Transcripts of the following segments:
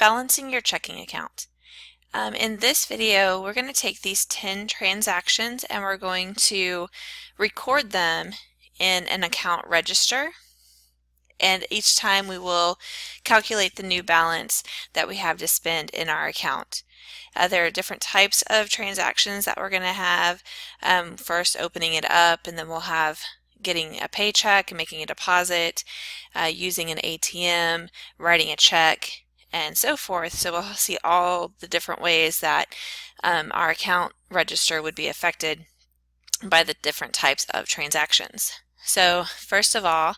Balancing your checking account. In this video, we're going to take these 10 transactions and we're going to record them in an account register. And each time we will calculate the new balance that we have to spend in our account. There are different types of transactions that we're going to have. First opening it up, and then we'll have getting a paycheck and making a deposit, using an ATM, writing a check, and so forth. So we'll see all the different ways that our account register would be affected by the different types of transactions. So first of all,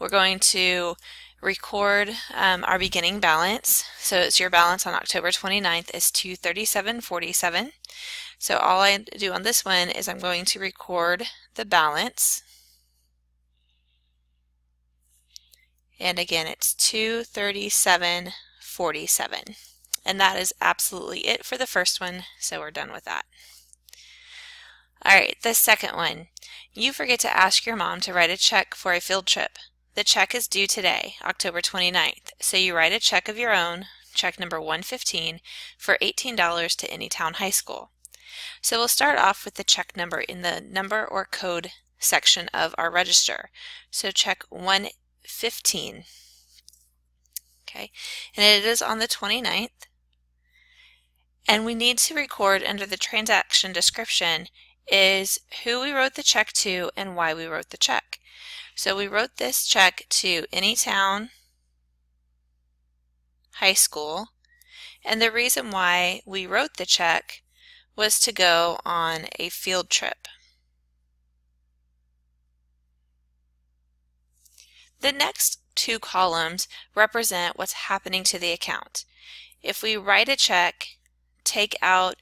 we're going to record our beginning balance. So it's your balance on October 29th is $237.47. So all I do on this one is I'm going to record the balance. And again, it's $237.47. And that is absolutely it for the first one, so we're done with that. All right, the second one. You forget to ask your mom to write a check for a field trip. The check is due today, October 29th, so you write a check of your own, check number 115, for $18 to Anytown High School. So we'll start off with the check number in the number or code section of our register. So check 115. Okay, and it is on the 29th. And we need to record under the transaction description is who we wrote the check to and why we wrote the check. So we wrote this check to Anytown High School, and the reason why we wrote the check was to go on a field trip. The next two columns represent what's happening to the account. If we write a check, take out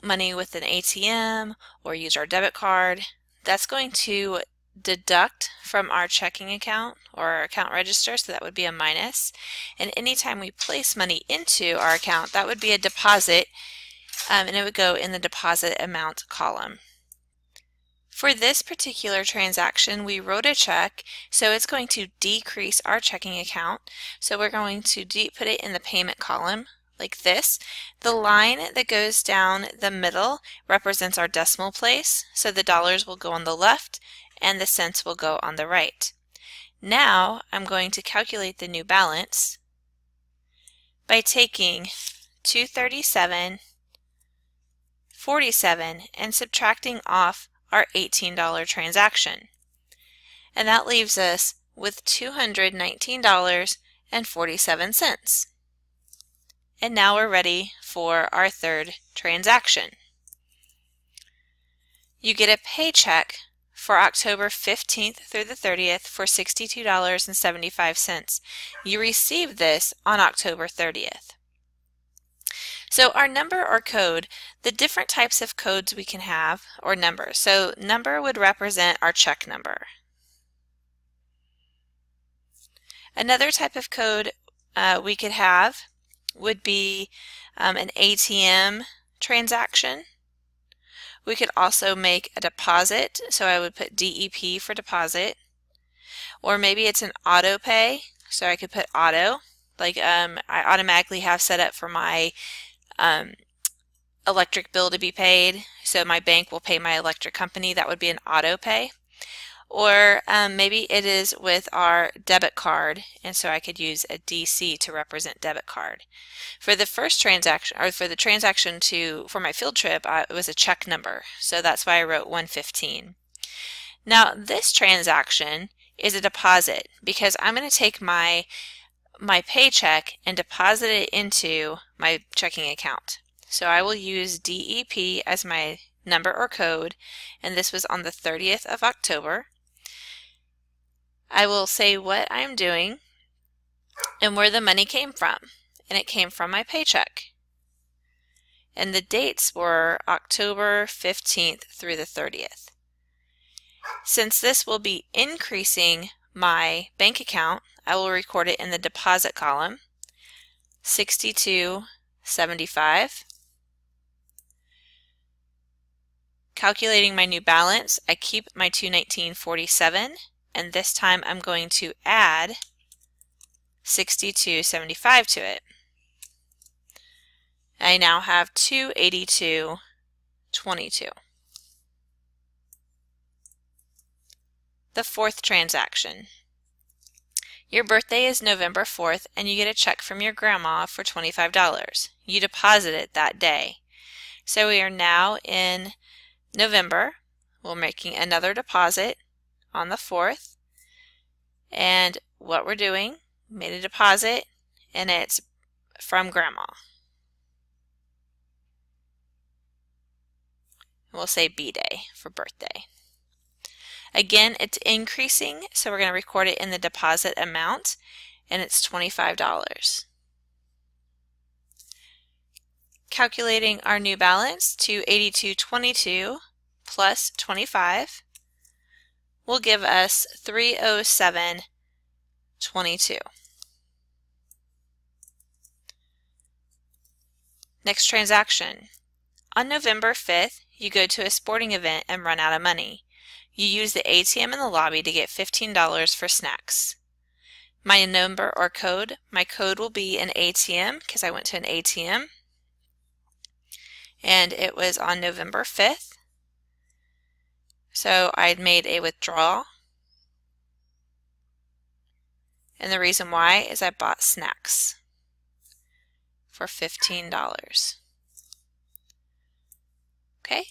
money with an ATM or use our debit card, that's going to deduct from our checking account or our account register, so that would be a minus. And anytime we place money into our account, that would be a deposit, and it would go in the deposit amount column. For this particular transaction, we wrote a check, so it's going to decrease our checking account. So we're going to put it in the payment column like this. The line that goes down the middle represents our decimal place, so the dollars will go on the left and the cents will go on the right. Now I'm going to calculate the new balance by taking $237.47 and subtracting off our $18 transaction. And that leaves us with $219.47. And now we're ready for our third transaction. You get a paycheck for October 15th through the 30th for $62.75. You received this on October 30th. So our number or code, the different types of codes we can have, or numbers. So number would represent our check number. Another type of code we could have would be an ATM transaction. We could also make a deposit, so I would put DEP for deposit. Or maybe it's an auto pay, so I could put auto, like I automatically have set up for my electric bill to be paid, so my bank will pay my electric company. That would be an auto pay. Or maybe it is with our debit card, and so I could use a DC to represent debit card. For the first transaction, or for the transaction for my field trip, it was a check number, so that's why I wrote 115. Now this transaction is a deposit because I'm going to take my paycheck and deposit it into my checking account. So I will use DEP as my number or code, and this was on the 30th of October. I will say what I'm doing and where the money came from, and it came from my paycheck. And the dates were October 15th through the 30th. Since this will be increasing my bank account, I will record it in the deposit column, $62.75. Calculating my new balance, I keep my $219.47, and this time I'm going to add $62.75 to it. I now have $282.22. The fourth transaction. Your birthday is November 4th and you get a check from your grandma for $25. You deposit it that day. So we are now in November. We're making another deposit on the 4th. And what we're doing, made a deposit and it's from grandma. We'll say B-Day for birthday. Again, it's increasing, so we're going to record it in the deposit amount, and it's $25. Calculating our new balance, $282.22 plus 25 will give us $307.22. Next transaction. On November 5th, you go to a sporting event and run out of money. You use the ATM in the lobby to get $15 for snacks. My number or code, my code will be an ATM because I went to an ATM. And it was on November 5th. So I made a withdrawal. And the reason why is I bought snacks for $15. Okay.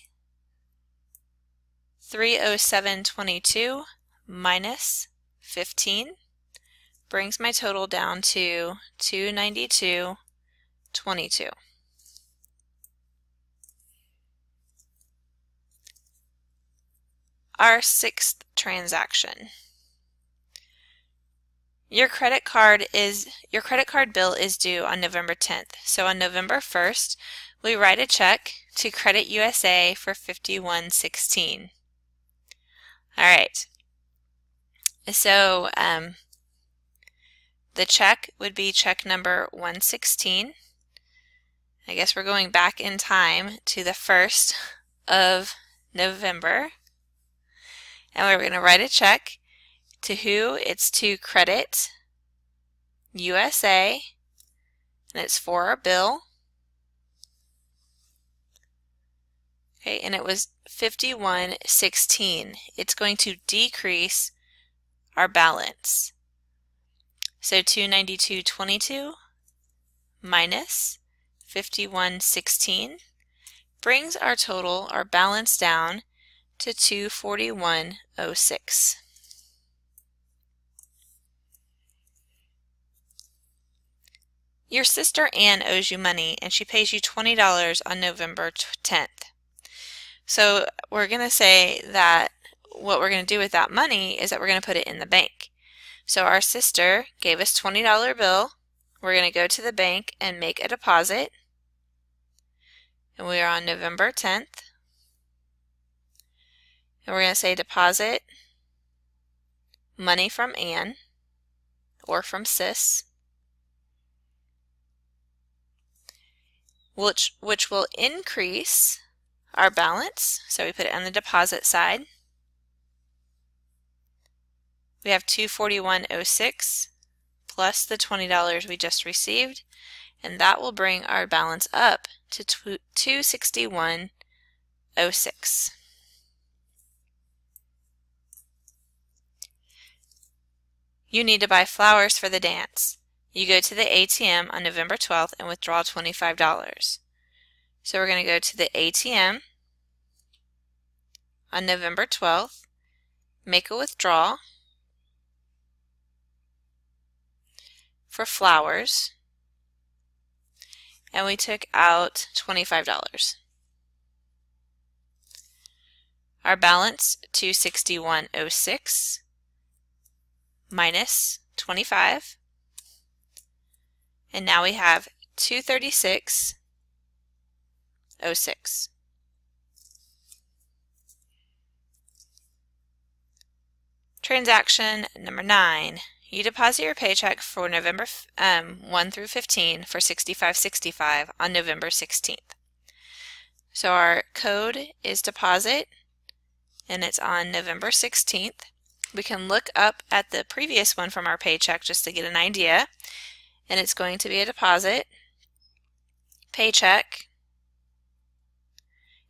307.22 minus 15 brings my total down to 292.22. Our sixth transaction. Your credit card bill is due on November 10th. So on November 1st, we write a check to Credit USA for $51.16. All right. So the check would be check number 116. I guess we're going back in time to the 1st of November. And we're going to write a check to who? It's to Credit USA, and it's for our bill. Okay, and it was $51.16. It's going to decrease our balance. So $292.22 minus $51.16 brings our total, our balance down to $241.06. Your sister Ann owes you money and she pays you $20 on November 10th. So we're going to say that what we're going to do with that money is that we're going to put it in the bank. So our sister gave us $20 bill. We're going to go to the bank and make a deposit. And we are on November 10th. And we're going to say deposit money from Ann or from Sis, which will increase our balance. So we put it on the deposit side. We have $241.06 plus the $20 we just received, and that will bring our balance up to $261.06. You need to buy flowers for the dance. You go to the ATM on November 12th and withdraw $25. So we're going to go to the ATM on November 12th, make a withdrawal for flowers, and we took out $25. Our balance, $261.06 minus 25, and now we have $236.06. Transaction number 9. You deposit your paycheck for November 1 through 15 for $65.65 on November 16th. So our code is deposit, and it's on November 16th. We can look up at the previous one from our paycheck just to get an idea, and it's going to be a deposit paycheck,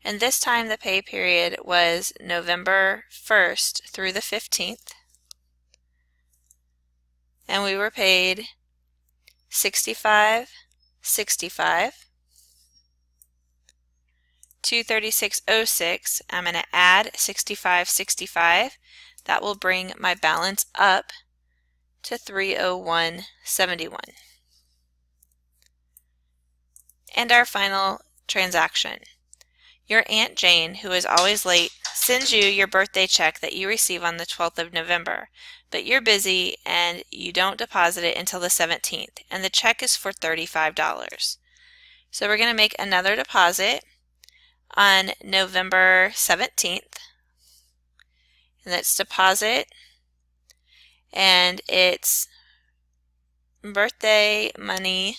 and this time the pay period was November 1st through the 15th, and we were paid $65.65, $236.06. I'm going to add $65.65. That will bring my balance up to $301.71. And our final transaction. Your Aunt Jane, who is always late, sends you your birthday check that you receive on the 12th of November, but you're busy and you don't deposit it until the 17th, and the check is for $35. So we're going to make another deposit on November 17th, and that's deposit, and it's birthday money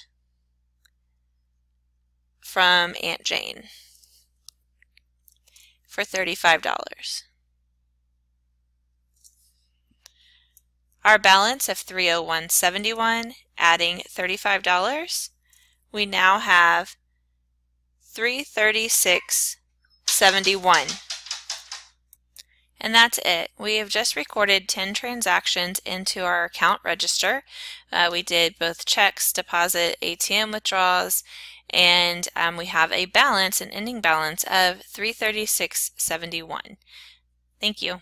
from Aunt Jane for $35. Our balance of $301.71, adding $35, we now have $336.71. And that's it. We have just recorded 10 transactions into our account register. We did both checks, deposit, ATM withdrawals, and we have a balance, an ending balance of $336.71. Thank you.